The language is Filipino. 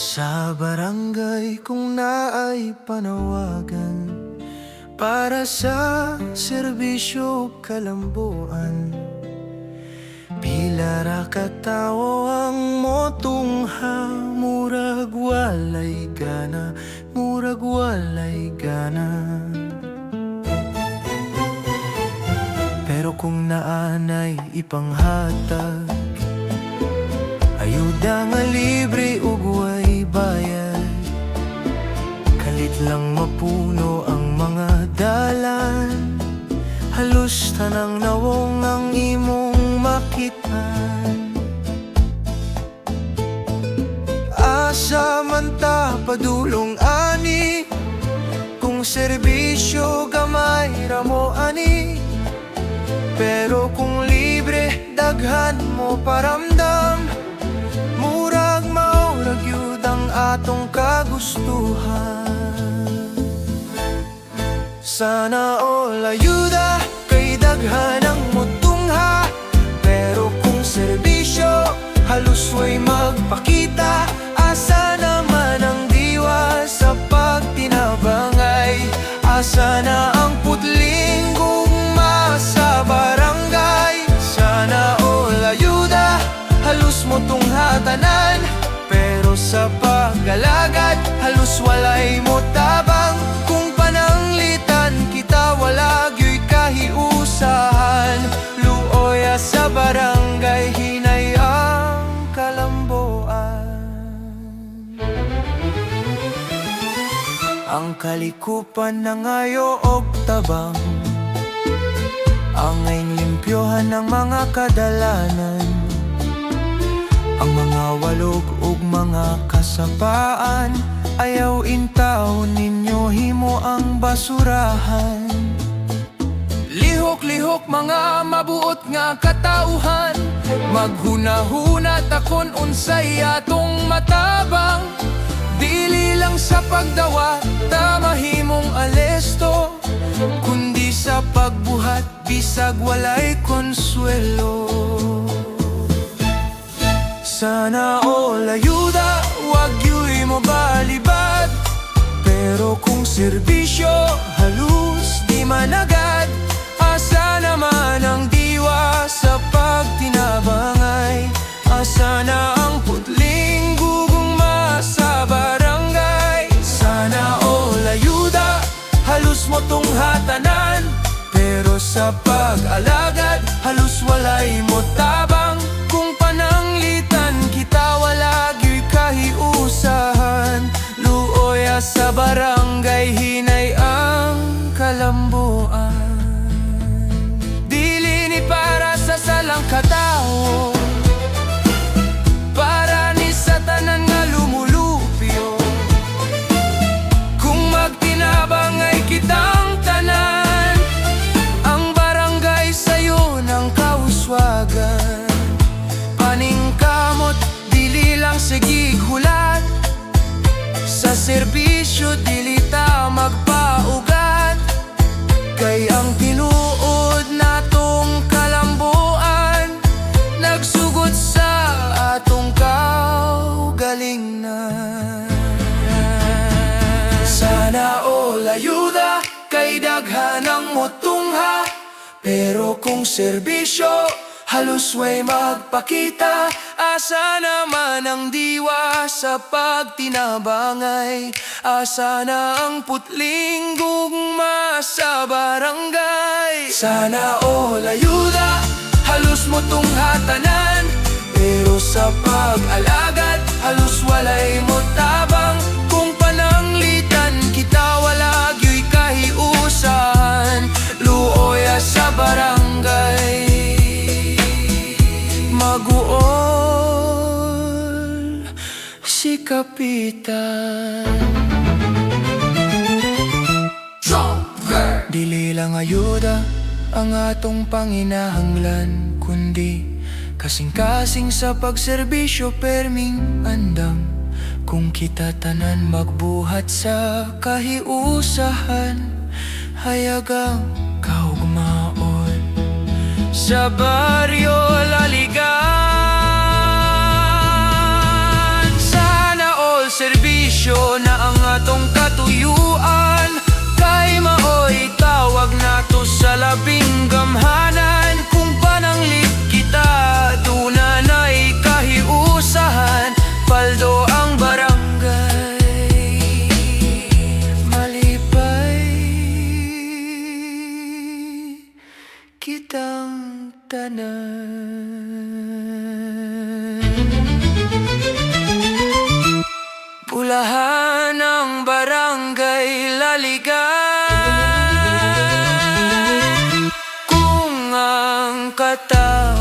Sa barangay kung naay panawagan para sa serbisyo kalambuan, pila ra ka tawo ang motungha, murag walay gana, murag walay gana. Pero kung naanay ipanghatag ayuda nga libre ug way bayad, kalit lang mapuno ang mga dalan, halos tanang nawong ang imong makitaan. Asa man ta padulong ani, kung serbisyo gamay ra mo ani, pero kung libre daghan mo paramdam, murag maurag yun ang atong kagustuhan. Sana all ayuda kay daghan ang mutungha, pero kung serbisyo halos way magpakita, asa naman ang diwa sa pagtinabangay? Asa na ang putling gugma sa barangay? Sana all ayuda halos mo tunghatanan, pero sa pag-alagad halos walay mo tabang. Kung pananglitan kita wala gyo'y kahiusahan, luoya sa barangay hinay ang kalamboan. Ang kalikupan na ngayo og tabang, angay limpyohan ng mga kadalanan, ang mga walog ug mga kasapaan, ayaw intaw ninyo himo ang basurahan. Lihok-lihok mga mabuot nga katauhan, maghunahuna takon unsay atong matabang. Dili lang sa pagdawa ta mahimong alesto, kundi sa pagbuhat bisag walay konsuelo. Sana all ayuda wag yu'y mo balibad, pero kung serbisyo halus di managad, asa naman ang diwa sa pagtinabangay? Asa na ang putling gugma sa barangay? Sana all ayuda halus mo tunghatanan, pero sa pag-alagad halos walay mo tabang. Kung pananglitan kita wala gyo'y kahiusahan, luoya sa barangay hinay ang kalambuan. Dili ni para sa salang katao, para ni sa tanan nga lumulupyo. Kung magtinabangay kitang tanan, ang barangay sayo ng kauswagan. Paningkamot dili lang sigig hulat, sa serbisyo dili ta magpaugat. Kay ang tinuod natong kalambuan, nagsugod sa atong kaugalingan. Sana all ayuda kay daghan ang motungha, pero kung serbisyo halos way magpakita, asa naman ang diwa sa pagtinabangay? Asa na ang putling gugma sa barangay? Sana all ayuda halos mo tunghatanan, pero sa pag-alagad halos walay mo tabang. Kung pananglitan kita wala gyo'y kahiusahan, luoya sa barangay maguol si kapitan. Dili lang ayuda ang atong panginahanglan, kundi kasing-kasing sa pagserbisyo perming andam. Kung kita tanan magbuhat sa kahiusahan, hayagang kaugmaon sa baryo laligan. Sana all desisyon na ang atong katuyuan. Kay maoy tawag nato sa labing gamhanan. Kung pananglit kita, dunanay kahiusahan. Paldo ang barangay, malipay kitang tanan. Pulahan ang barangay Laligan. Kung ang kata